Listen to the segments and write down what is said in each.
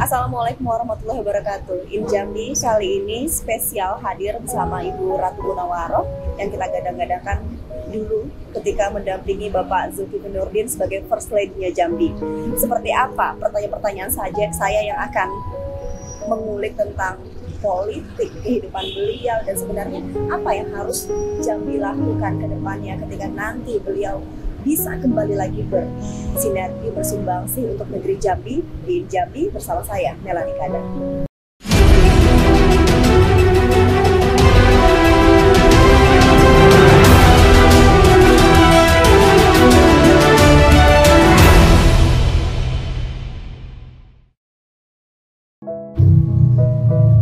Assalamualaikum warahmatullahi wabarakatuh. In Jambi kali ini spesial hadir bersama Ibu Ratu Munawaroh yang kita gadang-gadangkan dulu ketika mendampingi Bapak Zulkifli Nurdin sebagai First Lady-nya Jambi. Seperti apa pertanyaan-pertanyaan saja saya yang akan mengulik tentang politik, kehidupan beliau, dan sebenarnya apa yang harus Jambi lakukan ke depannya ketika nanti beliau bisa kembali lagi bersinergi, bersumbangsi untuk negeri Jambi. Di Jambi bersama saya, Melanie Kada.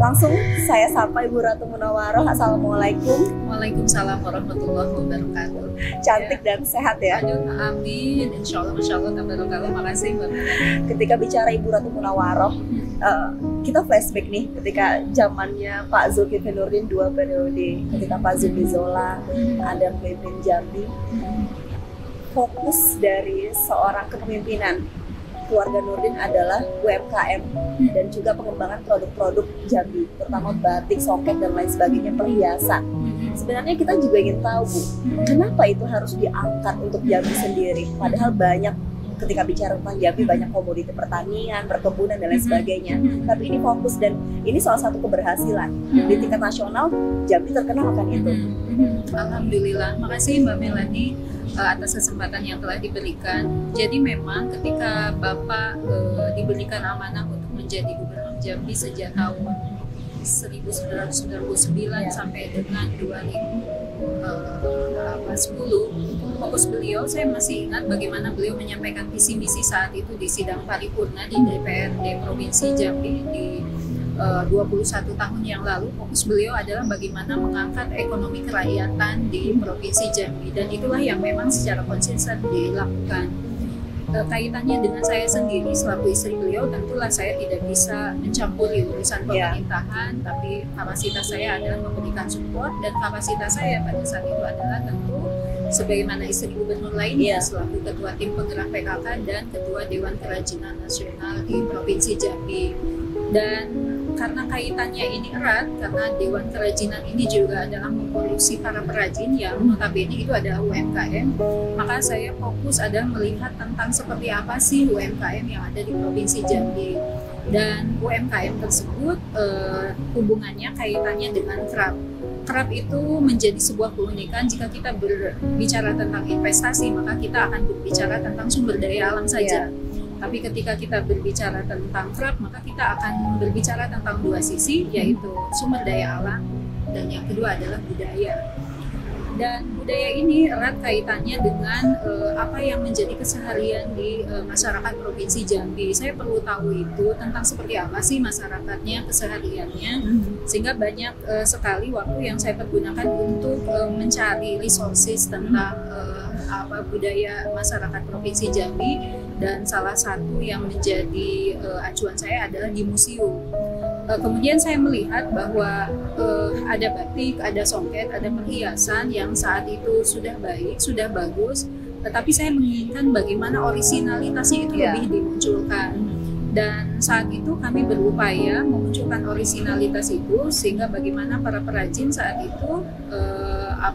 Langsung saya sapa Ibu Ratu Munawaroh. Assalamualaikum. Waalaikumsalam warahmatullahi wabarakatuh. Cantik dan sehat ya. Aduh, amin. Insya Allah, tabarakallah. Makasih Mbak. Ketika bicara Ibu Ratu Munawaroh, kita flashback nih ketika zamannya Pak Zulkifli Nurdin 2 periode, ketika Pak Zumi Zola ada memimpin Jambi. Fokus dari seorang kepemimpinan keluarga Nurdin adalah UMKM dan juga pengembangan produk-produk Jambi, terutama batik, songket, dan lain sebagainya, perhiasan. Sebenarnya kita juga ingin tahu, Bu, kenapa itu harus diangkat untuk Jambi sendiri? Padahal banyak, ketika bicara tentang Jambi, banyak komoditi pertanian, perkebunan, dan lain sebagainya. Tapi ini fokus, dan ini salah satu keberhasilan. Di tingkat nasional, Jambi terkenal akan itu. Alhamdulillah, makasih Mbak Melanie atas kesempatan yang telah diberikan. Jadi memang ketika Bapak diberikan amanah untuk menjadi Gubernur Jambi sejak tahun 1999 sampai dengan 2010, fokus beliau, saya masih ingat bagaimana beliau menyampaikan visi misi saat itu di sidang paripurna di DPRD Provinsi Jambi di 21 tahun yang lalu. Fokus beliau adalah bagaimana mengangkat ekonomi kerakyatan di Provinsi Jambi, dan itulah yang memang secara konsisten dilakukan. Kaitannya dengan saya sendiri selaku istri beliau, tentulah saya tidak bisa mencampuri urusan pemerintahan, tapi kapasitas saya adalah memberikan support, dan kapasitas saya pada saat itu adalah tentu sebagaimana istri gubernur lainnya selaku ketua tim penggerak PKK dan ketua Dewan Kerajinan Nasional di Provinsi Jambi. Dan karena kaitannya ini erat, karena Dewan Kerajinan ini juga adalah mengurusi para perajin yang notabene itu adalah UMKM, maka saya fokus adalah melihat tentang seperti apa sih UMKM yang ada di Provinsi Jambi. Dan UMKM tersebut hubungannya, kaitannya dengan kerap. Kerap itu menjadi sebuah keunikan. Jika kita berbicara tentang investasi, maka kita akan berbicara tentang sumber daya alam saja. Tapi ketika kita berbicara tentang kerap, maka kita akan berbicara tentang dua sisi, yaitu sumber daya alam, dan yang kedua adalah budaya. Dan budaya ini erat kaitannya dengan apa yang menjadi keseharian di masyarakat Provinsi Jambi. Saya perlu tahu itu tentang seperti apa sih masyarakatnya, kesehariannya, sehingga banyak sekali waktu yang saya pergunakan untuk mencari resources tentang budaya masyarakat Provinsi Jambi. Dan salah satu yang menjadi acuan saya adalah di museum. Kemudian saya melihat bahwa ada batik, ada songket, ada perhiasan yang saat itu sudah baik, sudah bagus, tetapi saya menginginkan bagaimana orisinalitasnya itu lebih dimunculkan. Dan saat itu kami berupaya memunculkan orisinalitas itu, sehingga bagaimana para perajin saat itu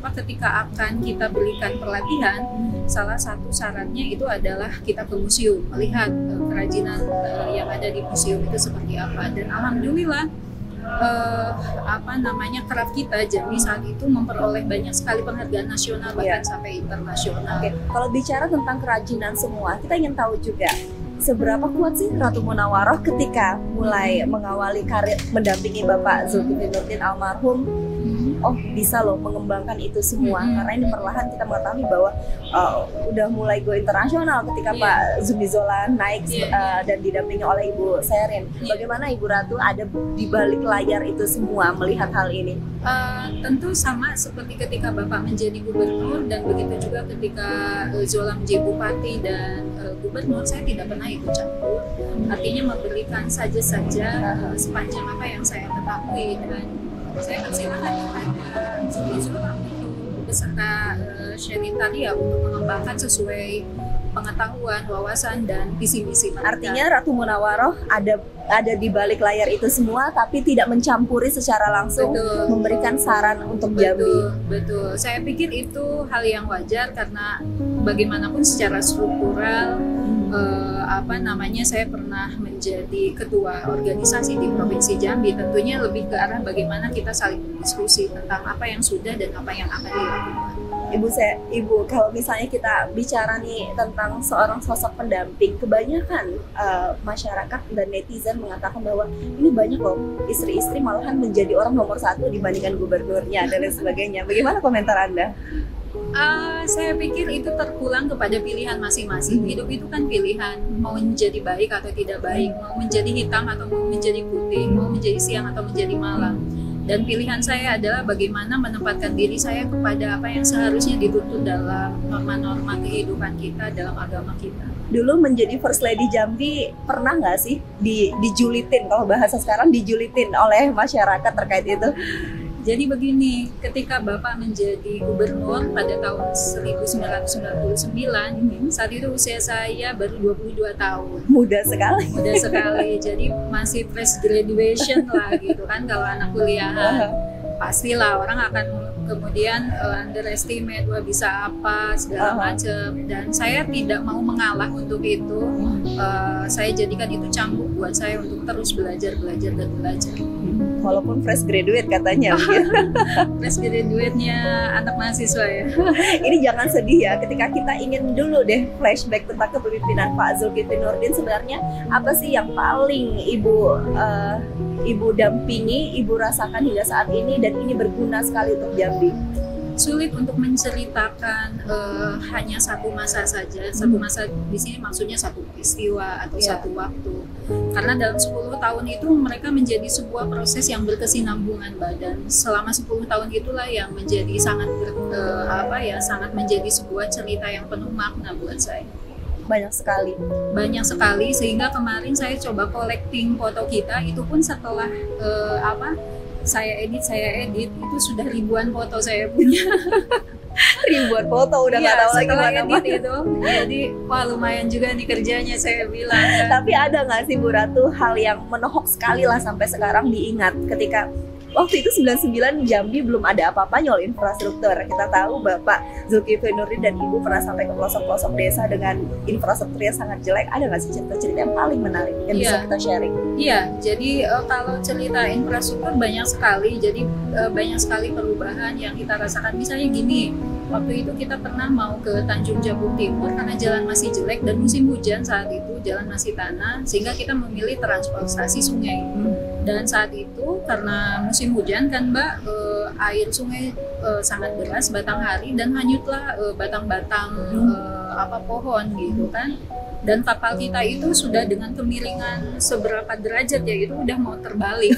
ketika akan kita berikan pelatihan, salah satu syaratnya itu adalah kita ke museum, melihat kerajinan yang ada di museum itu seperti apa. Dan alhamdulillah keraf kita Jambi saat itu memperoleh banyak sekali penghargaan nasional, bahkan sampai internasional. Kalau bicara tentang kerajinan semua, kita ingin tahu juga seberapa kuat sih Ratu Munawaroh ketika mulai mengawali karir mendampingi Bapak Zulkifli Nurdin almarhum. Oh, bisa loh mengembangkan itu semua, karena ini perlahan kita mengetahui bahwa udah mulai go internasional ketika Pak Zumi Zola naik dan didampingi oleh Ibu Sherin. Bagaimana Ibu Ratu ada di balik layar itu semua melihat hal ini? Tentu sama seperti ketika Bapak menjadi gubernur, dan begitu juga ketika Zola menjadi bupati dan gubernur, saya tidak pernah ikut campur. Artinya memberikan saja sepanjang apa yang saya ketahui, dan saya persilakan kepada Zumi Zola beserta Sherin tadi ya untuk mengembangkan sesuai pengetahuan, wawasan, dan visi misi mereka. Artinya Ratu Munawaroh ada di balik layar itu semua, tapi tidak mencampuri secara langsung, Betul. memberikan saran untuk Jambi. Betul. Saya pikir itu hal yang wajar karena bagaimanapun secara struktural saya pernah menjadi ketua organisasi di Provinsi Jambi. Tentunya lebih ke arah bagaimana kita saling berdiskusi tentang apa yang sudah dan apa yang akan dilakukan. Ibu, kalau misalnya kita bicara nih tentang seorang sosok pendamping, kebanyakan masyarakat dan netizen mengatakan bahwa ini banyak loh istri-istri malahan menjadi orang nomor 1 dibandingkan gubernurnya dan lain sebagainya. Bagaimana komentar Anda? Saya pikir itu terpulang kepada pilihan masing-masing. Hidup itu kan pilihan, mau menjadi baik atau tidak baik, mau menjadi hitam atau mau menjadi putih, mau menjadi siang atau menjadi malam. Dan pilihan saya adalah bagaimana menempatkan diri saya kepada apa yang seharusnya dituntut dalam norma-norma kehidupan kita, dalam agama kita. Dulu menjadi First Lady Jambi, pernah nggak sih dijulitin, kalau bahasa sekarang dijulitin oleh masyarakat terkait itu? Jadi begini, ketika Bapak menjadi gubernur pada tahun 1999, saat itu usia saya baru 22 tahun. Muda sekali. Muda sekali, jadi masih fresh graduation lah gitu kan kalau anak kuliahan. Pastilah orang akan kemudian underestimate, wah bisa apa, segala macam. Dan saya tidak mau mengalah untuk itu. Saya jadikan itu cambuk buat saya untuk terus belajar dan belajar. Walaupun fresh graduate katanya. Fresh graduate-nya anak mahasiswa ya. Ini jangan sedih ya, ketika kita ingin dulu deh flashback tentang kepemimpinan Pak Zulkifli Nurdin, sebenarnya apa sih yang paling Ibu dampingi, Ibu rasakan hingga saat ini dan ini berguna sekali untuk Jambi? Sulit untuk menceritakan hanya satu masa saja. Satu masa di sini maksudnya satu peristiwa atau satu waktu. Karena dalam 10 tahun itu mereka menjadi sebuah proses yang berkesinambungan, dan selama 10 tahun itulah yang menjadi sangat menjadi sebuah cerita yang penuh makna buat saya. Banyak sekali, sehingga kemarin saya coba collecting foto kita, itu pun setelah saya edit itu sudah ribuan foto saya punya. Ribuan foto udah nggak tahu lagi mana itu. Jadi wah lumayan juga nih kerjanya, saya bilang kan. Tapi ada nggak sih Bu Ratu hal yang menohok sekali lah sampai sekarang diingat, ketika waktu itu 99 Jambi belum ada apa-apanya oleh infrastruktur. Kita tahu Bapak Zulkifli Nurdin dan Ibu pernah sampai ke pelosok-pelosok desa dengan infrastruktur yang sangat jelek. Ada nggak sih cerita-cerita yang paling menarik yang bisa kita sharing? Iya, jadi kalau cerita infrastruktur banyak sekali. Jadi banyak sekali perubahan yang kita rasakan. Misalnya gini, waktu itu kita pernah mau ke Tanjung Jabung Timur karena jalan masih jelek dan musim hujan saat itu, jalan masih tanah, sehingga kita memilih transportasi sungai. Dan saat itu karena musim hujan kan Mbak, air sungai sangat deras batang hari dan hanyutlah batang-batang pohon gitu kan. Dan kapal kita itu sudah dengan kemiringan seberapa derajat ya, itu udah mau terbalik.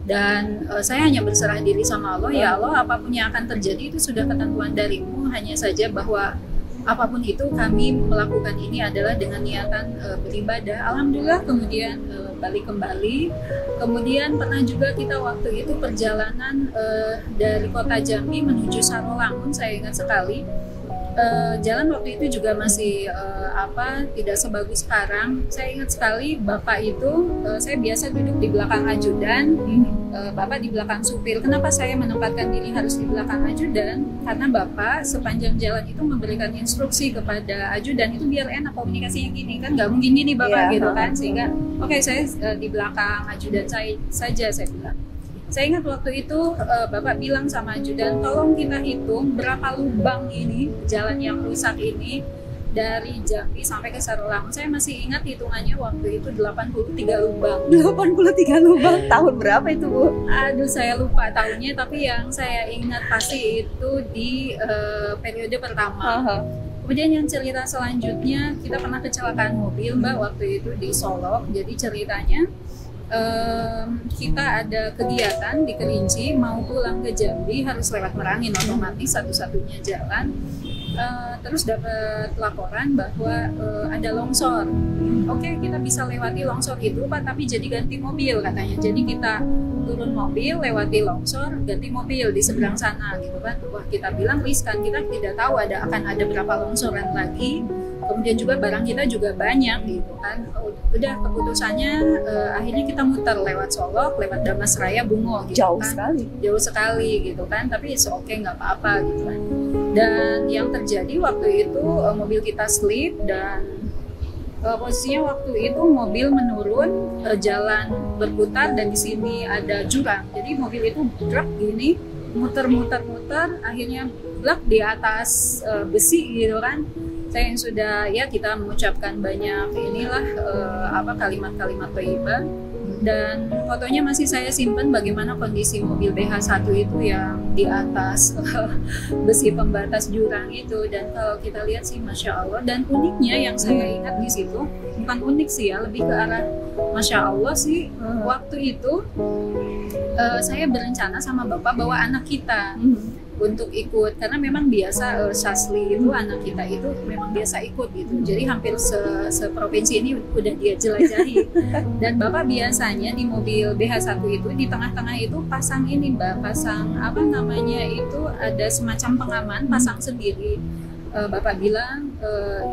Dan saya hanya berserah diri sama Allah, ya Allah, apapun yang akan terjadi itu sudah ketentuan darimu, hanya saja bahwa apapun itu kami melakukan ini adalah dengan niatan beribadah. Alhamdulillah kemudian balik kembali. Kemudian pernah juga kita waktu itu perjalanan dari kota Jambi menuju Sarolangun, saya ingat sekali. Jalan waktu itu juga masih tidak sebagus sekarang. Saya ingat sekali Bapak itu, saya biasa duduk di belakang ajudan, Bapak di belakang supir. Kenapa saya menempatkan diri harus di belakang ajudan? Karena Bapak sepanjang jalan itu memberikan instruksi kepada ajudan itu biar enak komunikasinya gini kan, nggak mungkin gini Bapak gitu kan, sehingga saya di belakang ajudan saya bilang. Saya ingat waktu itu Bapak bilang sama ajudan, tolong kita hitung berapa lubang ini, jalan yang rusak ini dari Jambi sampai ke Sarolangun. Saya masih ingat hitungannya waktu itu 83 lubang. 83 lubang. Tahun berapa itu Bu? Aduh saya lupa tahunnya, tapi yang saya ingat pasti itu di periode pertama. Kemudian yang cerita selanjutnya, kita pernah kecelakaan mobil Mbak waktu itu di Solok. Jadi ceritanya kita ada kegiatan di Kerinci, mau pulang ke Jambi harus lewat Merangin, otomatis satu-satunya jalan. Terus dapat laporan bahwa ada longsor. Oke, kita bisa lewati longsor itu Pak, tapi jadi ganti mobil katanya. Jadi kita turun mobil, lewati longsor, ganti mobil di seberang sana gitu kan. Wah, kita bilang riskan, kita tidak tahu akan ada berapa longsoran lagi. kemudian juga barang kita juga banyak gitu kan. Udah keputusannya akhirnya kita muter lewat Solok, lewat Damasraya, Bungo gitu. Jauh sekali gitu kan, tapi oke, nggak apa-apa gitu kan. Dan yang terjadi waktu itu mobil kita slip dan posisinya waktu itu mobil menurun, jalan berputar dan di sini ada jurang. Jadi mobil itu drag gini, muter-muter, akhirnya blak di atas besi gitu kan. Saya yang sudah ya kita mengucapkan banyak inilah kalimat-kalimat thayyibah, dan fotonya masih saya simpan bagaimana kondisi mobil BH1 itu yang di atas besi pembatas jurang itu. Dan kalau kita lihat sih Masya Allah, dan uniknya yang saya ingat di situ bukan unik sih ya, lebih ke arah Masya Allah sih, waktu itu saya berencana sama Bapak bawa anak kita untuk ikut, karena memang biasa Sasli itu anak kita itu memang biasa ikut gitu, jadi hampir seprovinsi ini udah dia jelajahi. Dan Bapak biasanya di mobil BH1 itu di tengah-tengah itu pasang ini Mbak, pasang apa namanya itu, ada semacam pengaman, pasang sendiri. Bapak bilang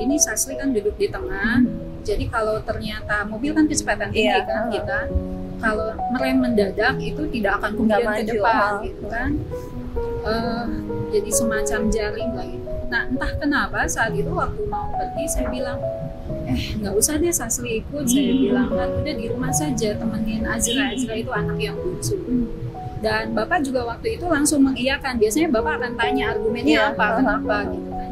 ini Sasli kan duduk di tengah, jadi kalau ternyata mobil kan kecepatan tinggi kan, kita kalau merem mendadak itu tidak akan kemudian ke depan gitu kan. Jadi semacam jaring lah gitu. Nah entah kenapa saat itu waktu mau pergi saya bilang nggak usah deh Sasli ikut, saya bilang kan udah di rumah saja temenin Azra itu anak yang bungsu. Dan Bapak juga waktu itu langsung mengiyakan. Biasanya Bapak akan tanya argumennya kenapa gitu kan.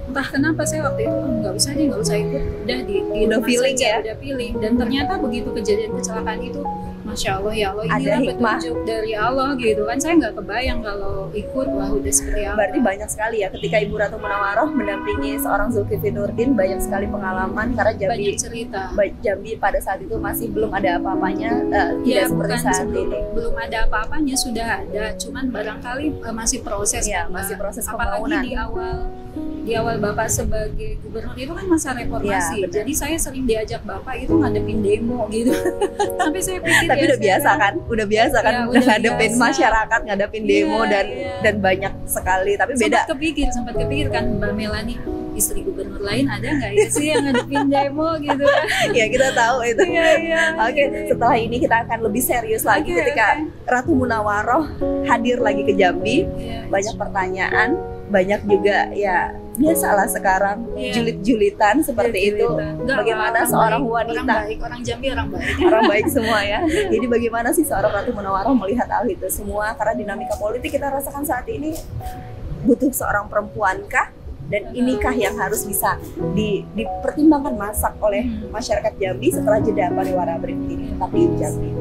Entah kenapa saya waktu itu nggak usah ikut, udah di udah feeling saja, udah feeling. Dan ternyata begitu kejadian kecelakaan itu, Masya Allah ya Allah, inilah petunjuk dari Allah gitu kan. Saya nggak kebayang kalau ikut, wah udah seperti apa. Berarti banyak sekali ya ketika Ibu Ratu Munawaroh mendampingi seorang Zulkifli Nurdin, banyak sekali pengalaman, karena Jambi, banyak cerita. Jambi pada saat itu masih belum ada apa-apanya, tidak seperti saat ini. Belum ada apa-apanya, sudah ada, cuman barangkali masih proses ya, masih proses pembangunan. Apalagi di awal Bapak sebagai gubernur itu kan masa reformasi, jadi saya sering diajak Bapak itu ngadepin demo gitu. Sampai saya pikir tapi udah biasa kan, udah biasa kan, udah ngadepin biasa. Masyarakat, ngadepin demo dan banyak sekali. Tapi beda. Sempat kepikir kan Mbak Melani, istri gubernur lain ada nggak ya sih yang ngadepin demo gitu kan? Ya kita tahu itu. Oke, setelah ini kita akan lebih serius lagi ketika Ratu Munawaroh hadir lagi ke Jambi. Banyak pertanyaan, banyak juga ya biasalah sekarang julit-julitan seperti itu. Bagaimana seorang wanita, orang Jambi orang baik semua ya. Jadi bagaimana sih seorang Ratu Munawaroh melihat hal itu semua, karena dinamika politik kita rasakan saat ini, butuh seorang perempuankah, dan inikah yang harus bisa dipertimbangkan masak oleh masyarakat Jambi. Setelah jeda pariwara berikut ini, tetap di Jambi.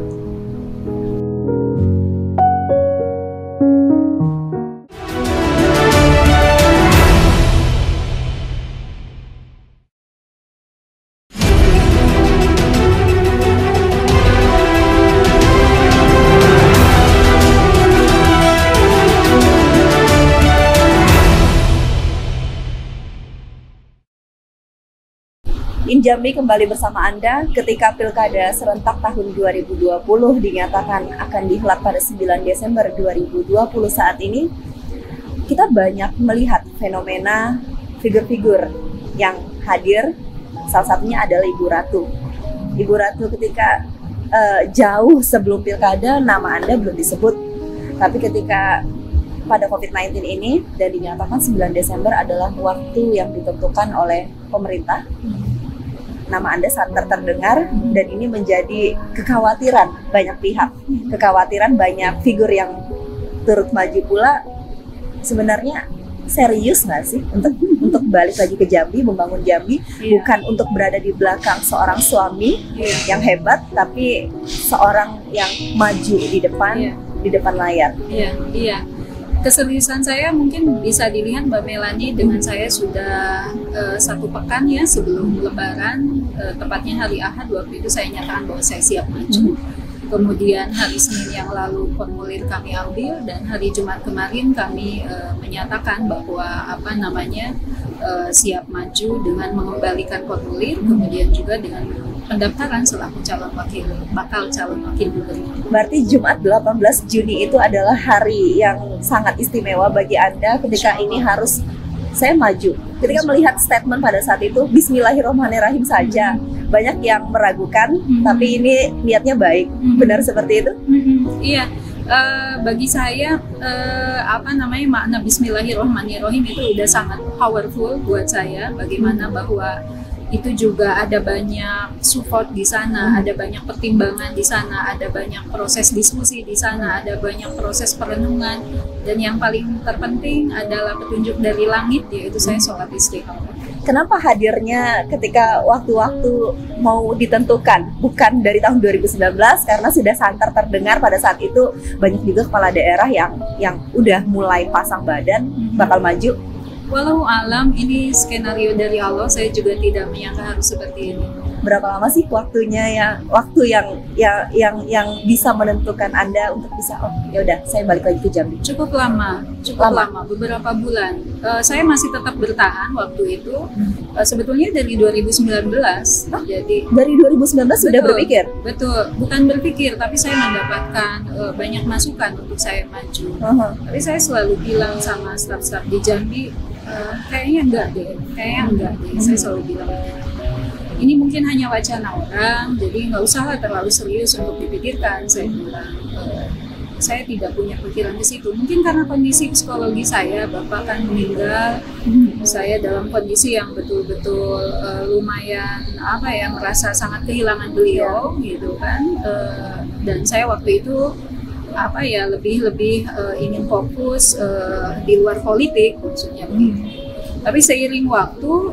Jambi kembali bersama Anda ketika Pilkada serentak tahun 2020 dinyatakan akan dihelat pada 9 Desember 2020 saat ini. Kita banyak melihat fenomena figur-figur yang hadir, salah satunya adalah Ibu Ratu. Ibu Ratu ketika jauh sebelum Pilkada nama Anda belum disebut, tapi ketika pada COVID-19 ini dan dinyatakan 9 Desember adalah waktu yang ditentukan oleh pemerintah, nama Anda santer terdengar, dan ini menjadi kekhawatiran banyak pihak, kekhawatiran banyak figur yang turut maju pula. Sebenarnya serius nggak sih untuk balik lagi ke Jambi, membangun Jambi, bukan untuk berada di belakang seorang suami yang hebat, tapi seorang yang maju di depan layar. Keseriusan saya mungkin bisa dilihat Mbak Melani dengan saya sudah 1 pekan ya sebelum Lebaran, tepatnya hari Ahad waktu itu saya nyatakan bahwa saya siap maju. Kemudian hari Senin yang lalu formulir kami ambil, dan hari Jumat kemarin kami menyatakan bahwa siap maju dengan mengembalikan formulir, kemudian juga dengan pendaftaran selaku bakal calon wakil gubernur. Berarti Jumat 18 Juni itu adalah hari yang sangat istimewa bagi Anda ketika ini harus saya maju. Ketika melihat statement pada saat itu Bismillahirrahmanirrahim saja, banyak yang meragukan, tapi ini niatnya baik. Benar seperti itu? Iya. Bagi saya makna Bismillahirrahmanirrahim itu udah sangat powerful buat saya. Bagaimana bahwa itu juga ada banyak support di sana, ada banyak pertimbangan di sana, ada banyak proses diskusi di sana, ada banyak proses perenungan, dan yang paling terpenting adalah petunjuk dari langit, yaitu saya sholat istikharah. Kenapa hadirnya ketika waktu-waktu mau ditentukan, bukan dari tahun 2019, karena sudah santer terdengar pada saat itu banyak juga kepala daerah yang udah mulai pasang badan bakal maju. Walau alam, ini skenario dari Allah, saya juga tidak menyangka harus seperti ini. Berapa lama sih waktunya yang bisa menentukan Anda untuk bisa ya udah saya balik lagi ke Jambi? Cukup lama, beberapa bulan. Saya masih tetap bertahan waktu itu. Sebetulnya dari 2019. Jadi dari 2019 sudah berpikir? Betul, bukan berpikir, tapi saya mendapatkan banyak masukan untuk saya maju. Tapi saya selalu bilang sama staf-staf di Jambi, kayaknya enggak deh. Saya selalu bilang ini mungkin hanya wacana orang, jadi nggak usah terlalu serius untuk dipikirkan. Saya bilang, saya tidak punya pikiran ke situ. Mungkin karena kondisi psikologi saya, bapak kan meninggal, saya dalam kondisi yang betul-betul lumayan merasa sangat kehilangan beliau, gitu kan. Dan saya waktu itu lebih ingin fokus di luar politik, maksudnya begitu. Tapi seiring waktu,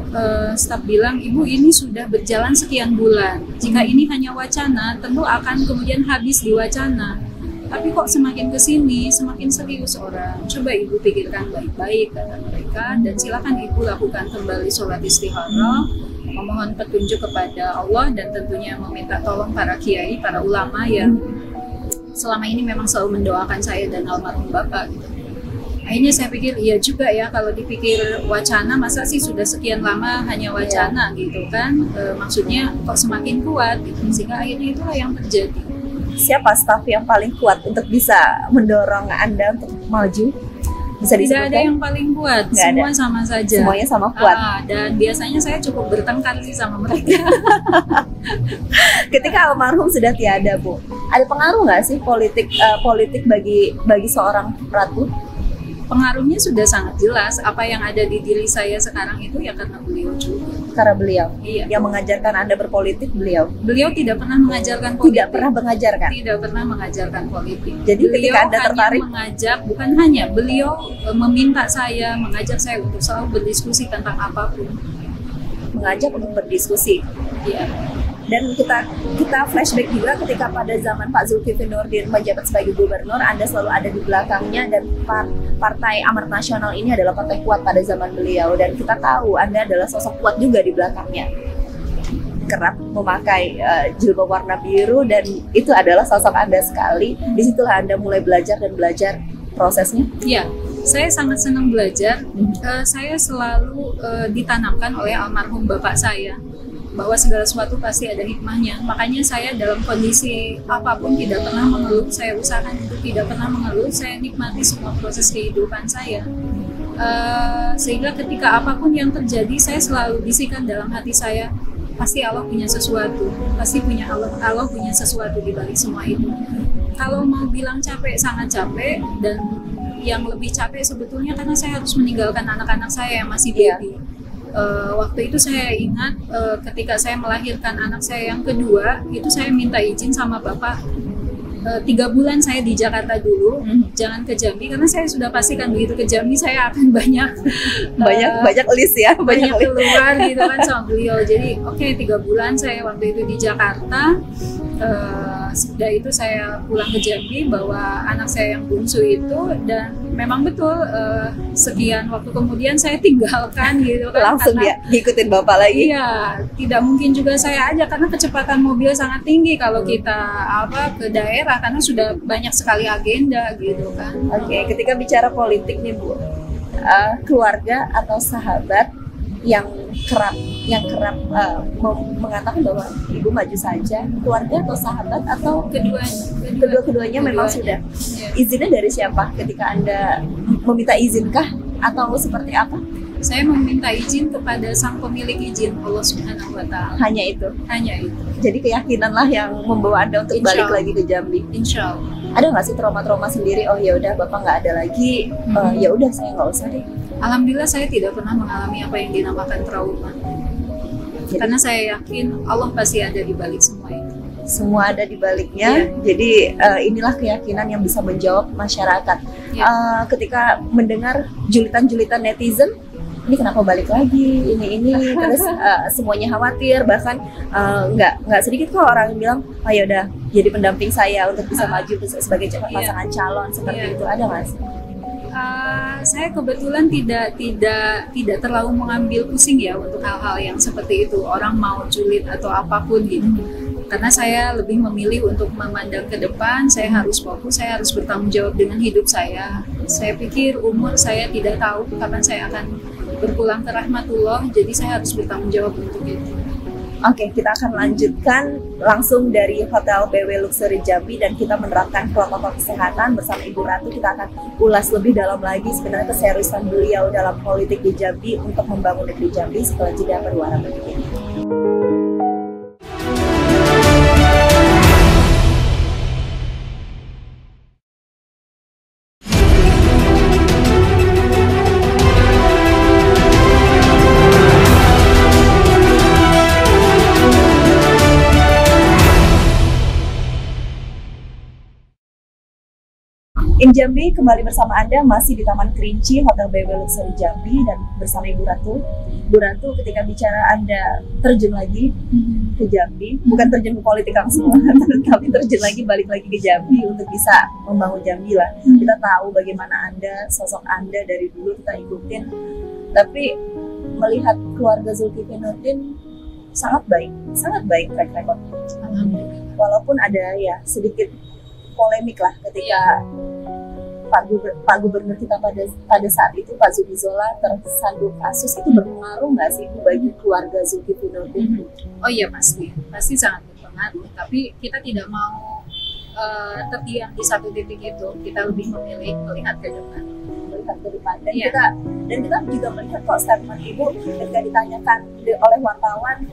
staf bilang, Ibu ini sudah berjalan sekian bulan. Jika ini hanya wacana, tentu akan kemudian habis di wacana. Tapi kok semakin kesini, semakin serius orang. Coba Ibu pikirkan baik-baik, kata mereka, dan silakan Ibu lakukan kembali sholat istikharah, memohon petunjuk kepada Allah, dan tentunya meminta tolong para kiai, para ulama yang selama ini memang selalu mendoakan saya dan almarhum Bapak. Gitu. Akhirnya saya pikir, iya juga ya, kalau dipikir wacana, masa sih sudah sekian lama hanya wacana gitu kan, maksudnya kok semakin kuat gitu, sehingga akhirnya itulah yang terjadi. Siapa staf yang paling kuat untuk bisa mendorong Anda untuk maju? Bisa disebutkan? Tidak ada yang paling kuat, semua sama saja. Semuanya sama kuat. Dan biasanya saya cukup bertengkar sih sama mereka. Ketika almarhum sudah tiada, Bu, ada pengaruh nggak sih politik bagi seorang ratu? Pengaruhnya sudah sangat jelas. Apa yang ada di diri saya sekarang itu ya karena beliau juga. Karena beliau? Iya. Yang mengajarkan Anda berpolitik beliau? Beliau tidak pernah mengajarkan politik. Tidak pernah mengajarkan? Tidak pernah mengajarkan politik. Jadi beliau ketika Anda tertarik? Beliau meminta saya, mengajak saya untuk selalu berdiskusi tentang apapun. Mengajak untuk berdiskusi? Iya. Dan kita flashback juga ketika pada zaman Pak Zulkifli Nurdin menjabat sebagai gubernur, Anda selalu ada di belakangnya, dan Partai Amanat Nasional ini adalah partai kuat pada zaman beliau, dan kita tahu Anda adalah sosok kuat juga di belakangnya. Kerap memakai jilbab warna biru, dan itu adalah sosok Anda sekali. Disitulah Anda mulai belajar prosesnya. Iya. Saya sangat senang belajar. Saya selalu ditanamkan oleh almarhum bapak saya bahwa segala sesuatu pasti ada hikmahnya. Makanya saya dalam kondisi apapun tidak pernah mengeluh. Saya usahakan untuk tidak pernah mengeluh. Saya nikmati semua proses kehidupan saya. Sehingga ketika apapun yang terjadi, saya selalu bisikan dalam hati saya, pasti Allah punya sesuatu. Pasti Allah punya sesuatu di balik semua itu. Kalau mau bilang capek, sangat capek, dan yang lebih capek sebetulnya karena saya harus meninggalkan anak-anak saya yang masih baby. Waktu itu saya ingat ketika saya melahirkan anak saya yang kedua, itu saya minta izin sama bapak 3 bulan saya di Jakarta dulu, jangan ke Jambi, karena saya sudah pastikan begitu ke Jambi saya akan banyak list ya, banyak keluar gitu kan sama beliau. Jadi oke, 3 bulan saya waktu itu di Jakarta. Sudah itu saya pulang ke Jambi bawa anak saya yang bungsu itu, dan memang betul sekian waktu kemudian saya tinggalkan gitu kan, langsung dia ngikutin bapak lagi. Iya, tidak mungkin juga saya ajak karena kecepatan mobil sangat tinggi kalau kita ke daerah, karena sudah banyak sekali agenda gitu kan. Oke, ketika bicara politik nih Bu, keluarga atau sahabat yang kerap mengatakan bahwa Ibu maju saja, keluarga atau sahabat atau keduanya memang sudah? Izinnya dari siapa ketika Anda meminta izinkah atau seperti apa? Saya meminta izin kepada sang pemilik izin, Allah Subhanahu wa Ta'ala. Hanya itu. Hanya itu. Jadi keyakinan lah yang membawa Anda untuk Insya balik Allah. lagi ke Jambi. Insya Allah. Ada nggak sih trauma-trauma sendiri? Oh ya udah Bapak nggak ada lagi, ya udah saya nggak usah deh. Alhamdulillah saya tidak pernah mengalami apa yang dinamakan trauma. Karena saya yakin Allah pasti ada di balik semua itu. Semua ada di baliknya. Jadi inilah keyakinan yang bisa menjawab masyarakat. Ketika mendengar julitan-julitan netizen, ini kenapa balik lagi? Ini terus semuanya khawatir. Bahkan nggak sedikit kok orang yang bilang, oh ya udah jadi pendamping saya untuk bisa maju sebagai pasangan calon seperti itu. Ada nggak sih? Saya kebetulan tidak terlalu mengambil pusing ya untuk hal-hal yang seperti itu, orang mau julid atau apapun gitu. Karena saya lebih memilih untuk memandang ke depan, saya harus fokus, saya harus bertanggung jawab dengan hidup saya. Saya pikir umur saya tidak tahu kapan saya akan berpulang ke rahmatullah, jadi saya harus bertanggung jawab untuk itu. Oke, kita akan lanjutkan langsung dari Hotel BW Luxury Jambi dan kita menerapkan protokol kesehatan bersama Ibu Ratu. Kita akan ulas lebih dalam lagi sebenarnya keseriusan beliau dalam politik di Jambi untuk membangun negeri Jambi setelah jeda berwarna berikut ini. In Jambi kembali bersama Anda masih di Taman Kerinci Hotel BW Luxury Jambi dan bersama Ibu Ratu. Ibu Ratu, ketika bicara Anda terjun lagi ke Jambi, bukan terjun ke politik langsung, tapi terjun lagi balik lagi ke Jambi untuk bisa membangun Jambi lah. Kita tahu bagaimana Anda, sosok Anda dari dulu kita ikutin. Tapi melihat keluarga Zulkifli Nurdin sangat baik track record. Alhamdulillah. Walaupun ada ya sedikit polemik lah ketika Pak Gubernur kita pada saat itu Pak Zumi Zola tersandung kasus, itu berpengaruh nggak sih bagi keluarga Zulkifli Nurdin? Oh iya pasti sangat berpengaruh. Tapi kita tidak mau terdiam di satu titik itu. Kita lebih memilih melihat ke depan. Dan kita juga melihat kok statement Ibu ketika ditanyakan oleh wartawan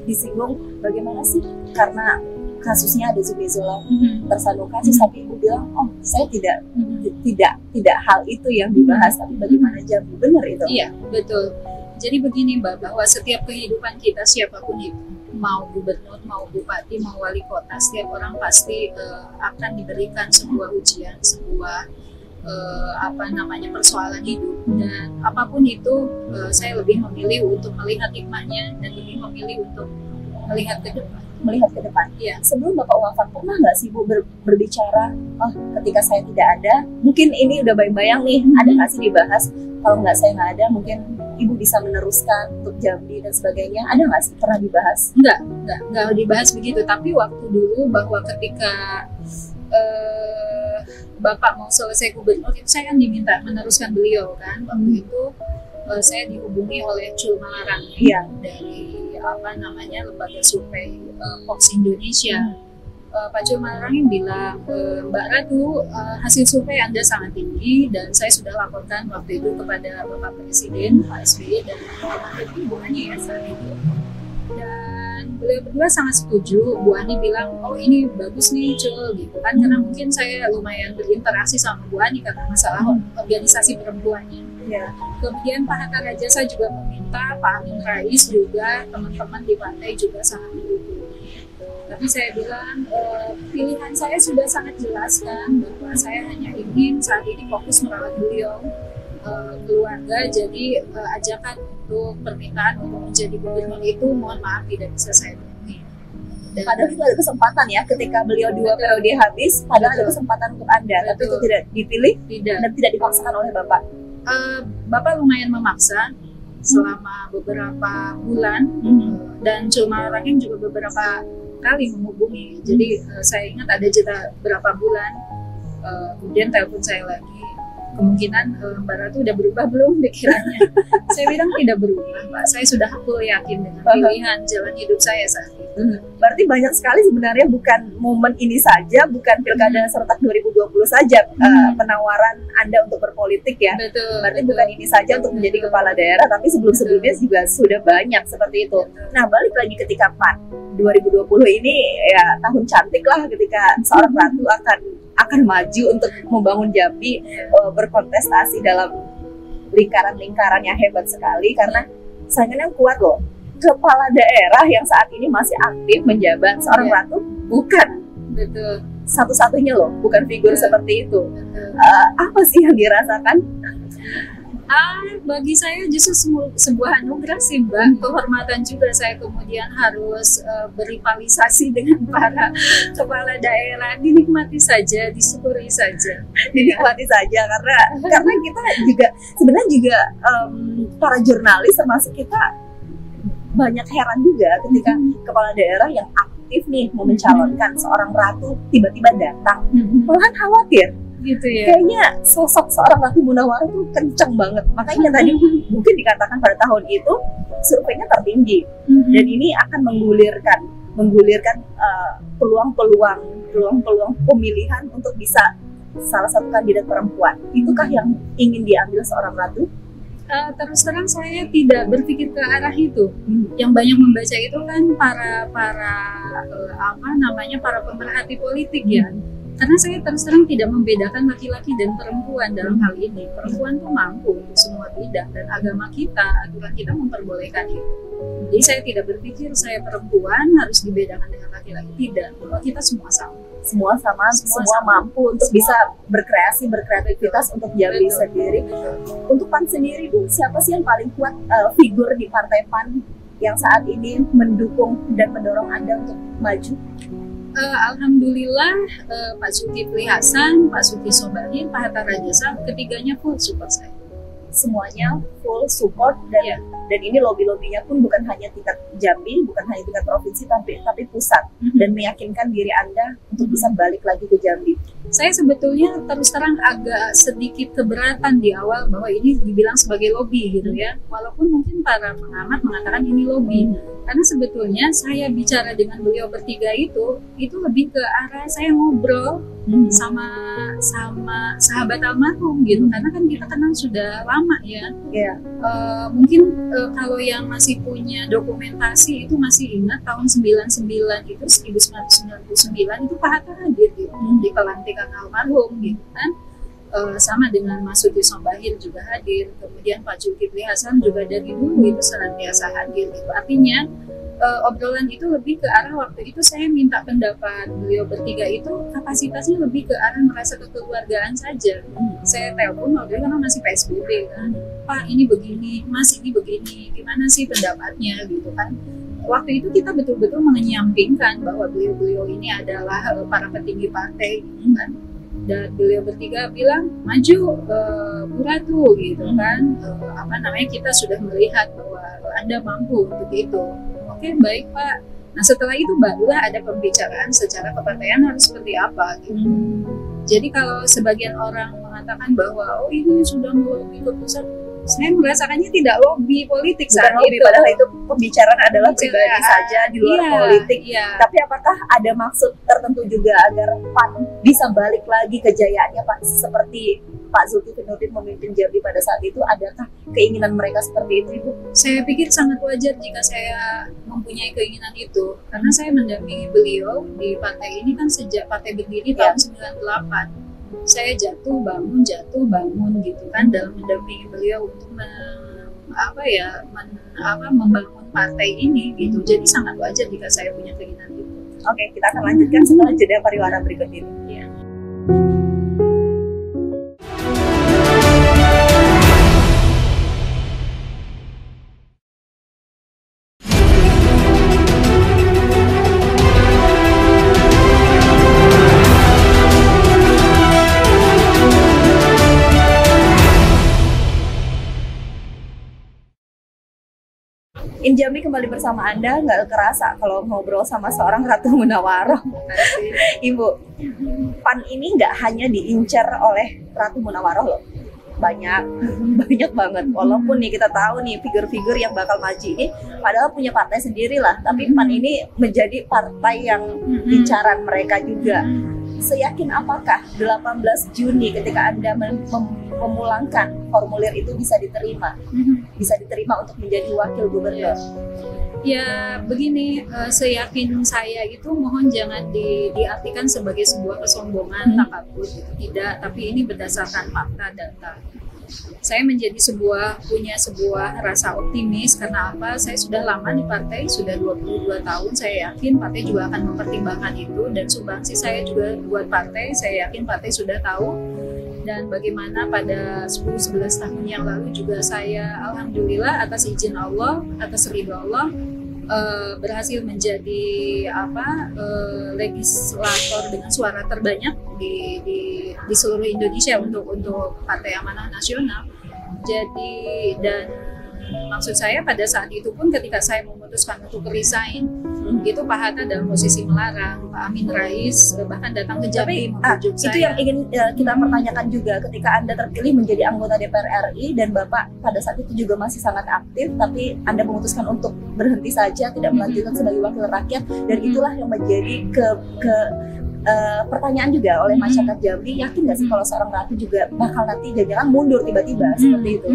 disinggung bagaimana sih karena kasusnya ada Zumi Zola tersandung kasus, tapi Ibu bilang, oh saya tidak hal itu yang dibahas, tapi bagaimana Jambi, benar itu? Iya betul. Jadi begini Mbak, bahwa setiap kehidupan kita siapapun itu, mau gubernur, mau bupati, mau wali kota, setiap orang pasti akan diberikan sebuah ujian, sebuah persoalan hidup, dan apapun itu saya lebih memilih untuk melihat hikmahnya dan lebih memilih untuk melihat ke depan. Iya. Sebelum Bapak wafat pernah nggak sih Bu berbicara, oh ketika saya tidak ada, mungkin ini udah bayang-bayang nih, ada nggak sih dibahas kalau saya nggak ada mungkin Ibu bisa meneruskan untuk Jambi dan sebagainya, ada nggak sih pernah dibahas? Nggak dibahas begitu, tapi waktu dulu bahwa ketika Bapak mau selesai gubernur itu saya kan diminta meneruskan beliau kan. Waktu itu saya dihubungi oleh Cul Malarangeng dari lembaga survei Fox Indonesia. Pak Cul Malarangeng bilang, Mbak Ratu, hasil survei Anda sangat tinggi dan saya sudah laporkan waktu itu kepada Bapak Presiden Pak SBY dan Bu Ani ya saat itu. Dan beliau berdua sangat setuju. Bu Ani bilang, oh ini bagus nih Cul gitu kan, karena mungkin saya lumayan berinteraksi sama Bu Ani karena masalah organisasi perempuannya. Ya. Kemudian Pak Hatta Rajasa juga meminta, Pak Amin Rais juga, teman-teman di partai juga sangat mendukung. Tapi saya bilang pilihan saya sudah sangat jelas kan, bahwa saya hanya ingin saat ini fokus merawat beliau, keluarga. Jadi ajakan untuk permintaan untuk menjadi gubernur itu mohon maaf tidak bisa saya penuhi. Padahal itu ada kesempatan ya, ketika beliau 2 periode habis, padahal ada kesempatan untuk Anda, tapi itu tidak dipilih dan tidak dipaksakan oleh Bapak. Bapak lumayan memaksa selama beberapa bulan, dan Cul Malarangeng juga beberapa kali menghubungi. Jadi saya ingat ada jeda berapa bulan, kemudian telepon saya lagi, kemungkinan Mbak Ratu udah berubah belum pikirannya. Saya bilang tidak berubah, Mbak. Saya sudah full yakin dengan pilihan jalan hidup saya saat itu. Berarti banyak sekali sebenarnya, bukan momen ini saja, bukan Pilkada serentak 2020 saja penawaran Anda untuk berpolitik ya. Betul. Berarti bukan ini saja untuk menjadi kepala daerah, tapi sebelum-sebelumnya juga sudah banyak seperti itu. Nah, balik lagi ketika PAN 2020 ini ya tahun cantik lah ketika seorang ratu akan maju untuk membangun Jambi, berkontestasi dalam lingkaran-lingkaran yang hebat sekali karena saingannya kuat loh. Kepala daerah yang saat ini masih aktif menjabat seorang ratu bukan Betul. satu-satunya loh, bukan figur seperti itu. Apa sih yang dirasakan? Bagi saya justru sebuah anugerah sih, Mbak. Kehormatan juga saya kemudian harus berrivalisasi dengan para kepala daerah. Dinikmati saja, disyukuri saja. Dinikmati saja karena kita juga sebenarnya juga para jurnalis termasuk kita banyak heran juga ketika kepala daerah yang aktif nih mau mencalonkan seorang ratu tiba-tiba datang, malahan khawatir gitu ya. Kayaknya sosok seorang Ratu Munawwaroh tuh kenceng banget, makanya tadi mungkin dikatakan pada tahun itu surveinya tertinggi dan ini akan menggulirkan peluang pemilihan untuk bisa salah satu kandidat perempuan. Itukah yang ingin diambil seorang ratu? Terus terang saya tidak berpikir ke arah itu. Yang banyak membaca itu kan para pemerhati politik ya. Karena saya terus terang tidak membedakan laki-laki dan perempuan dalam hal ini. Perempuan tuh mampu untuk semua bidang dan agama kita, aturan kita memperbolehkan itu. Jadi saya tidak berpikir saya perempuan harus dibedakan dengan laki-laki, tidak. Bahwa kita semua sama. Semua mampu untuk bisa berkreativitas untuk Jambi sendiri. Untuk PAN sendiri Bu, siapa sih yang paling kuat figur di partai PAN yang saat ini mendukung dan mendorong Anda untuk maju? Alhamdulillah Pak Zulkifli Hasan, Pak Suki Sobahin, Pak Hatta Rajasa, ketiganya full support saya. Semuanya full support dan ini lobby-lobbynya pun bukan hanya tingkat Jambi, bukan hanya tingkat provinsi tapi pusat dan meyakinkan diri Anda untuk bisa balik lagi ke Jambi. Saya sebetulnya terus terang agak sedikit keberatan di awal bahwa ini dibilang sebagai lobby gitu ya. Walaupun mungkin para pengamat mengatakan ini lobby. Karena sebetulnya saya bicara dengan beliau bertiga itu lebih ke arah saya ngobrol sama sahabat almarhum gitu. Karena kan kita kenal sudah lama ya. Mungkin kalau yang masih punya dokumentasi itu masih ingat tahun 99 itu 1999 itu Pak Hatta hadir gitu, di pelantikan almarhum gitu kan. Sama dengan Mas Suki Sobahin juga hadir, kemudian Pak Zulkifli Hasan juga dari dulu itu senantiasa hadir gitu. Artinya obrolan itu lebih ke arah waktu itu saya minta pendapat beliau bertiga itu kapasitasnya lebih ke arah merasa kekeluargaan saja. Saya telepon waktu itu karena masih PSBB kan, Pak ini begini, Mas ini begini, gimana sih pendapatnya gitu kan. Waktu itu kita betul-betul menyampingkan bahwa beliau-beliau ini adalah para petinggi partai gitu kan. Dan beliau bertiga bilang maju Bu Ratu gitu kan, kita sudah melihat bahwa Anda mampu untuk itu. Oke, baik Pak. Nah setelah itu barulah ada pembicaraan secara kepartaian harus seperti apa gitu. Jadi kalau sebagian orang mengatakan bahwa ini sudah melobi ke pusat, saya merasakannya tidak lobby politik saat itu. Padahal itu pembicaraan adalah pribadi saja di luar politik. Tapi apakah ada maksud tertentu juga agar PAN bisa balik lagi kejayaannya Pak, seperti Pak Zulkifli Nurdin memimpin Jambi pada saat itu? Adakah keinginan mereka seperti itu Ibu? Saya pikir sangat wajar jika saya mempunyai keinginan itu, karena saya mendampingi beliau di partai ini kan sejak partai berdiri tahun 98. Saya jatuh bangun gitu kan dalam mendampingi beliau untuk membangun partai ini gitu. Jadi sangat wajar jika saya punya keinginan itu. Oke, kita akan lanjutkan setelah jeda pariwara berikut ini. Jambi kembali bersama Anda, nggak kerasa kalau ngobrol sama seorang Ratu Munawwaroh. Ibu, PAN ini nggak hanya diincar oleh Ratu Munawwaroh loh, banyak banyak banget. Walaupun nih kita tahu nih figur-figur yang bakal maju ini padahal punya partai sendiri lah, tapi PAN ini menjadi partai yang incaran mereka juga. Seyakin apakah 18 Juni ketika Anda memulangkan formulir itu bisa diterima? Bisa diterima untuk menjadi wakil gubernur? Ya begini, seyakin saya itu mohon jangan diartikan sebagai sebuah kesombongan, takabur gitu. Tidak, tapi ini berdasarkan fakta data. Saya punya sebuah rasa optimis karena apa? Saya sudah lama di partai, sudah 22 tahun. Saya yakin partai juga akan mempertimbangkan itu, dan sumbangsi saya juga buat partai. Saya yakin partai sudah tahu. Dan bagaimana pada 10-11 tahun yang lalu juga saya alhamdulillah atas izin Allah, atas ridho Allah, berhasil menjadi legislator dengan suara terbanyak di seluruh Indonesia untuk Partai Amanah Nasional. Jadi, dan maksud saya pada saat itu pun ketika saya memutuskan untuk resign, itu Pak Hatta dalam posisi melarang, Pak Amin Rais bahkan datang ke Jambi membujuk saya. Itu yang ingin kita pertanyakan juga, ketika Anda terpilih menjadi anggota DPR RI dan Bapak pada saat itu juga masih sangat aktif, tapi Anda memutuskan untuk berhenti saja, tidak melanjutkan sebagai wakil rakyat, dan itulah yang menjadi pertanyaan juga oleh masyarakat Jambi, yakin nggak sih kalau seorang ratu juga bakal nanti jangan mundur tiba-tiba seperti itu?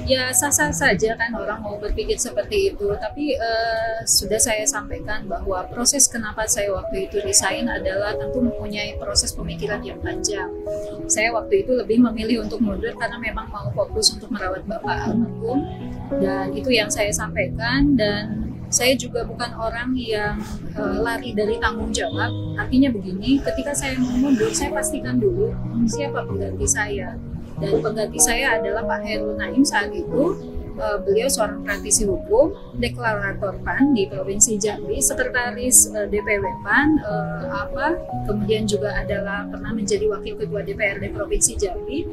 Ya sah-sah saja kan orang mau berpikir seperti itu, tapi sudah saya sampaikan bahwa proses kenapa saya waktu itu resign adalah tentu mempunyai proses pemikiran yang panjang. Saya waktu itu lebih memilih untuk mundur karena memang mau fokus untuk merawat Bapak almarhum, dan itu yang saya sampaikan. Dan saya juga bukan orang yang lari dari tanggung jawab. Artinya begini, ketika saya mau mundur, saya pastikan dulu siapa pengganti saya. Dan pengganti saya adalah Pak Hairul Naim saat itu. Beliau seorang praktisi hukum, deklarator PAN di Provinsi Jambi, sekretaris DPW PAN, kemudian juga adalah pernah menjadi wakil ketua DPRD Provinsi Jambi.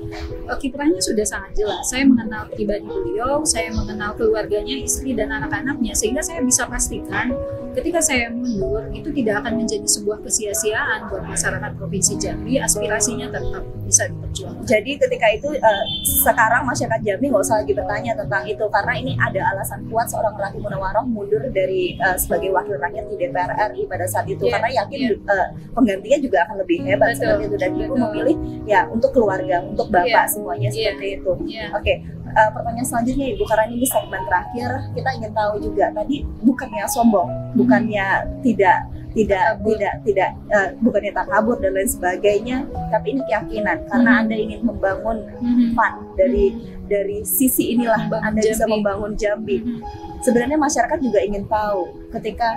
Kiprahnya sudah sangat jelas. Saya mengenal pribadi beliau, saya mengenal keluarganya, istri dan anak-anaknya, sehingga saya bisa pastikan ketika saya mundur itu tidak akan menjadi sebuah kesia-siaan buat masyarakat Provinsi Jambi. Aspirasinya tetap bisa diperjuangkan. Jadi ketika itu sekarang masyarakat Jambi nggak usah lagi bertanya tentang itu, karena ini ada alasan kuat seorang Ratu Munawaroh mundur dari sebagai wakil rakyat di DPR RI pada saat itu, karena yakin penggantinya juga akan lebih hebat seperti itu, dan ibu memilih ya untuk keluarga, untuk bapak semuanya seperti itu. Oke. Pertanyaan selanjutnya Ibu, karena ini segmen terakhir, kita ingin tahu juga tadi bukannya sombong, bukannya bukannya takabur dan lain sebagainya, tapi ini keyakinan karena Anda ingin membangun PAN dari sisi inilah Anda bisa membangun Jambi. Sebenarnya masyarakat juga ingin tahu ketika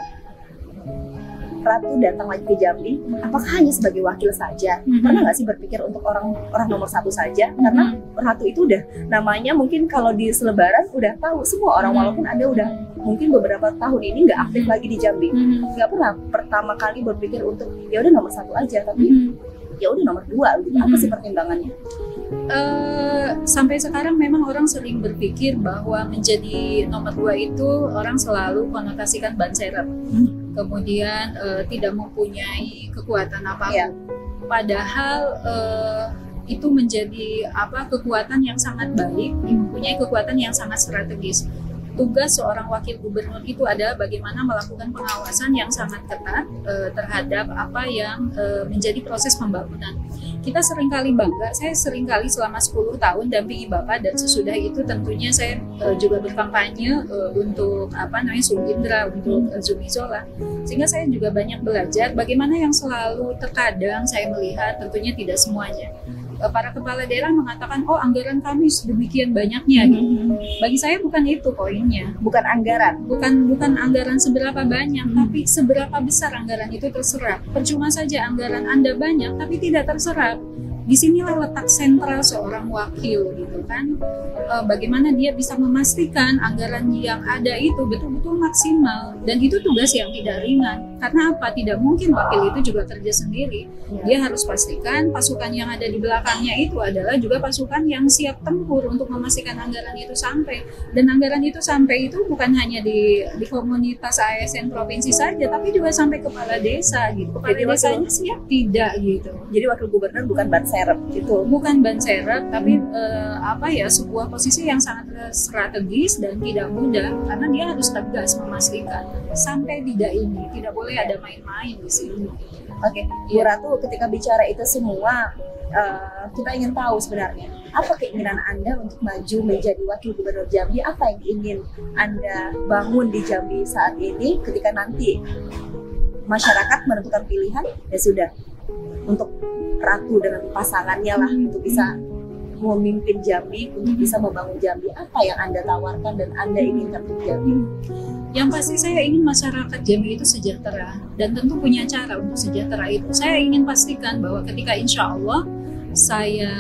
Ratu datang lagi ke Jambi, apakah hanya sebagai wakil saja? Pernah nggak sih berpikir untuk orang nomor satu saja? Karena Ratu itu udah namanya mungkin kalau di selebaran udah tahu semua orang, walaupun Anda udah mungkin beberapa tahun ini nggak aktif lagi di Jambi, nggak pernah pertama kali berpikir untuk ya udah nomor satu aja, tapi ya udah nomor dua gitu. Apa sih pertimbangannya? Sampai sekarang memang orang sering berpikir bahwa menjadi nomor 2 itu orang selalu konotasikan ban serep, kemudian tidak mempunyai kekuatan apapun. Padahal itu menjadi kekuatan yang sangat baik, mempunyai kekuatan yang sangat strategis. Tugas seorang wakil gubernur itu adalah bagaimana melakukan pengawasan yang sangat ketat terhadap apa yang menjadi proses pembangunan. Kita seringkali bangga, saya seringkali selama 10 tahun dampingi Bapak, dan sesudah itu tentunya saya juga berkampanye untuk Subindra, untuk Zumi Zola. Sehingga saya juga banyak belajar bagaimana yang selalu terkadang saya melihat, tentunya tidak semuanya. Para kepala daerah mengatakan, oh anggaran kami sedemikian banyaknya. Bagi saya bukan itu poinnya. Bukan anggaran. Bukan anggaran seberapa banyak, tapi seberapa besar anggaran itu terserap. Percuma saja anggaran Anda banyak, tapi tidak terserap. Disinilah letak sentral seorang wakil, gitu kan. Bagaimana dia bisa memastikan anggaran yang ada itu betul-betul maksimal, dan itu tugas yang tidak ringan. Karena apa? Tidak mungkin wakil itu juga kerja sendiri. Dia harus pastikan pasukan yang ada di belakangnya itu adalah juga pasukan yang siap tempur untuk memastikan anggaran itu sampai. Dan anggaran itu sampai itu bukan hanya di komunitas ASN provinsi saja, tapi juga sampai kepala desa gitu. Kepala desanya siap tidak gitu. Jadi wakil gubernur bukan ban serep serep gitu. Bukan ban serep, tapi sebuah posisi yang sangat strategis dan tidak mudah karena dia harus tegas memastikan sampai tidak boleh ada main-main di sini. Oke, Bu Ratu, ketika bicara itu semua, kita ingin tahu sebenarnya apa keinginan Anda untuk maju menjadi Wakil Gubernur Jambi, apa yang ingin Anda bangun di Jambi saat ini ketika nanti masyarakat menentukan pilihan, ya sudah, untuk Ratu dengan pasangannya lah untuk bisa memimpin Jambi, untuk bisa membangun Jambi. Apa yang Anda tawarkan dan Anda inginkan untuk Jambi? Yang pasti saya ingin masyarakat Jambi itu sejahtera dan tentu punya cara untuk sejahtera itu. Saya ingin pastikan bahwa ketika insya Allah saya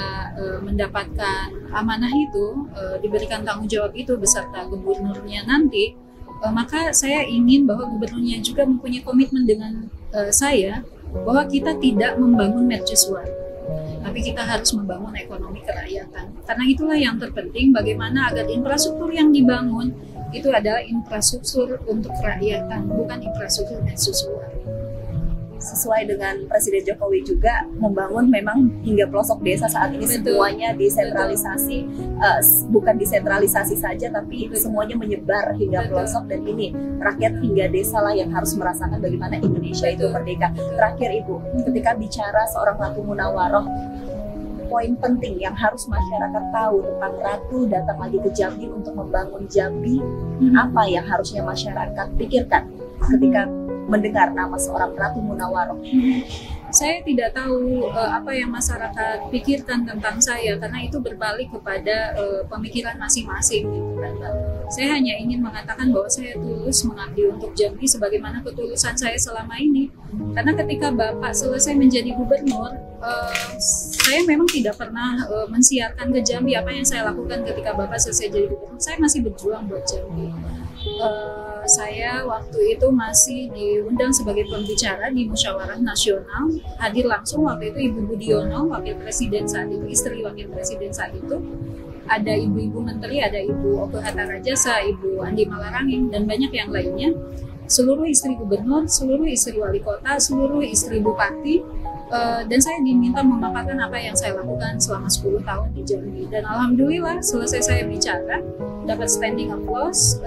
mendapatkan amanah itu, diberikan tanggung jawab itu beserta gubernurnya nanti, maka saya ingin bahwa gubernurnya juga mempunyai komitmen dengan saya bahwa kita tidak membangun mercusuar, tapi kita harus membangun ekonomi kerakyatan. Karena itulah yang terpenting, bagaimana agar infrastruktur yang dibangun itu adalah infrastruktur untuk kerakyatan, bukan infrastruktur mercusuar. Sesuai dengan Presiden Jokowi juga membangun memang hingga pelosok desa saat ini. Betul. Semuanya desentralisasi, bukan desentralisasi saja tapi semuanya menyebar hingga pelosok, dan ini rakyat hingga desa lah yang harus merasakan bagaimana Indonesia itu merdeka. Terakhir Ibu, ketika bicara seorang Ratu Munawaroh, poin penting yang harus masyarakat tahu tentang Ratu datang lagi ke Jambi untuk membangun Jambi, apa yang harusnya masyarakat pikirkan ketika mendengar nama seorang Ratu Munawaroh? Saya tidak tahu apa yang masyarakat pikirkan tentang saya, karena itu berbalik kepada pemikiran masing-masing gitu kan, Mbak. Saya hanya ingin mengatakan bahwa saya tulus mengabdi untuk Jambi sebagaimana ketulusan saya selama ini. Karena ketika Bapak selesai menjadi gubernur, saya memang tidak pernah mensiarkan ke Jambi apa yang saya lakukan ketika Bapak selesai jadi gubernur. Saya masih berjuang buat Jambi. Saya waktu itu masih diundang sebagai pembicara di Musyawarah Nasional, hadir langsung waktu itu Ibu Budiono, Wakil Presiden saat itu, istri Wakil Presiden saat itu, ada ibu-ibu menteri, ada Ibu Oke Hatta Rajasa, Ibu Andi Malarangeng, dan banyak yang lainnya. Seluruh istri gubernur, seluruh istri wali kota, seluruh istri bupati, dan saya diminta memaparkan apa yang saya lakukan selama 10 tahun di Jambi. Dan alhamdulillah selesai saya bicara, dapat standing applause,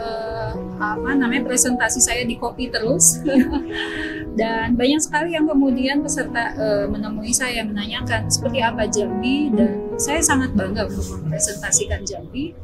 presentasi saya di copy terus. Dan banyak sekali yang kemudian peserta menemui saya menanyakan seperti apa Jambi, dan saya sangat bangga untuk mempresentasikan Jambi.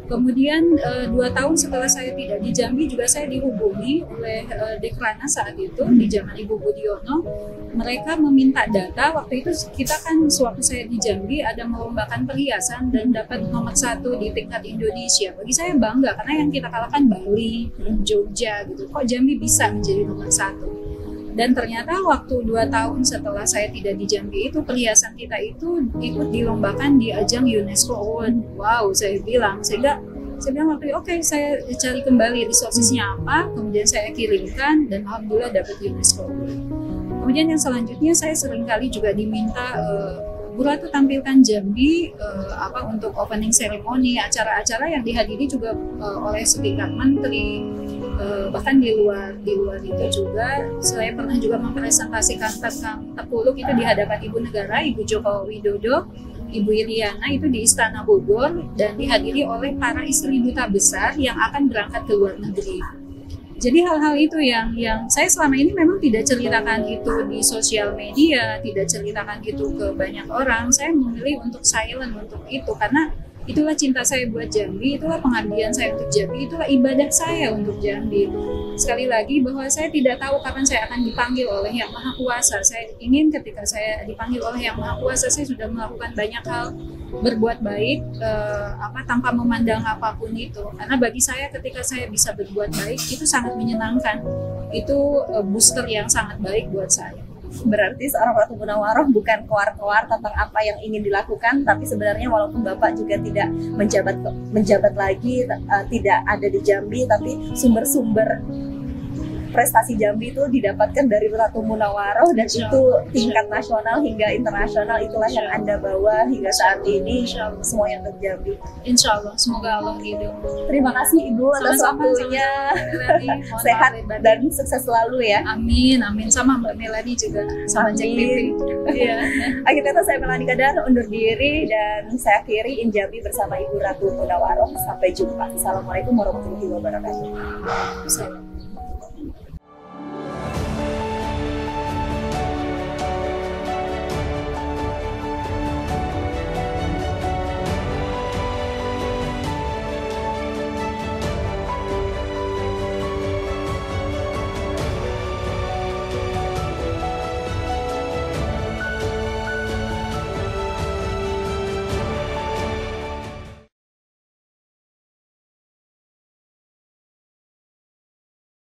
Kemudian 2 tahun setelah saya tidak di Jambi juga saya dihubungi oleh Dekrana saat itu di zaman Ibu Budiono. Mereka meminta data, waktu itu kita kan sewaktu saya di Jambi ada melombakan perhiasan dan dapat nomor 1 di tingkat Indonesia. Bagi saya bangga karena yang kita kalahkan Bali, Jogja gitu. Kok Jambi bisa menjadi nomor 1? Dan ternyata waktu 2 tahun setelah saya tidak di Jambi itu, perhiasan kita itu ikut dilombakan di ajang UNESCO Award. Wow, saya bilang waktu itu oke, saya cari kembali resourcesnya apa, kemudian saya kirimkan dan alhamdulillah dapat UNESCO Award. Kemudian yang selanjutnya saya seringkali juga diminta Bu Ratu tampilkan Jambi untuk opening ceremony, acara-acara yang dihadiri juga oleh setingkat menteri. Bahkan di luar itu juga saya pernah juga mempresentasikan tentang Tepuluk itu di hadapan Ibu Negara, Ibu Joko Widodo, Ibu Iriana itu di Istana Bogor, dan dihadiri oleh para istri duta besar yang akan berangkat ke luar negeri. Jadi hal-hal itu yang saya selama ini memang tidak ceritakan itu di sosial media, tidak ceritakan itu ke banyak orang. Saya memilih untuk silent untuk itu karena itulah cinta saya buat Jambi, itulah pengabdian saya untuk Jambi, itulah ibadah saya untuk Jambi. Sekali lagi bahwa saya tidak tahu kapan saya akan dipanggil oleh Yang Maha Kuasa. Saya ingin ketika saya dipanggil oleh Yang Maha Kuasa, saya sudah melakukan banyak hal, berbuat baik tanpa memandang apapun itu. Karena bagi saya ketika saya bisa berbuat baik itu sangat menyenangkan. Itu booster yang sangat baik buat saya. Berarti seorang Ratu Munawaroh bukan koar-koar tentang apa yang ingin dilakukan, tapi sebenarnya walaupun Bapak juga tidak menjabat lagi, tidak ada di Jambi, tapi sumber-sumber prestasi Jambi itu didapatkan dari Ratu Munawaroh, dan itu tingkat nasional hingga internasional, itulah yang Anda bawa hingga saat ini semuanya untuk Jambi. Insya Allah, semoga Allah ridho. Terima kasih Ibu atas waktunya. Sehat dan sukses selalu ya. Amin, amin. Sama Mbak Melani juga, sama Jack TV. Iya. Akhir kata saya Melani Kadar undur diri dan saya akhiri In Jambi bersama Ibu Ratu Munawaroh. Sampai jumpa. Assalamualaikum warahmatullahi wabarakatuh.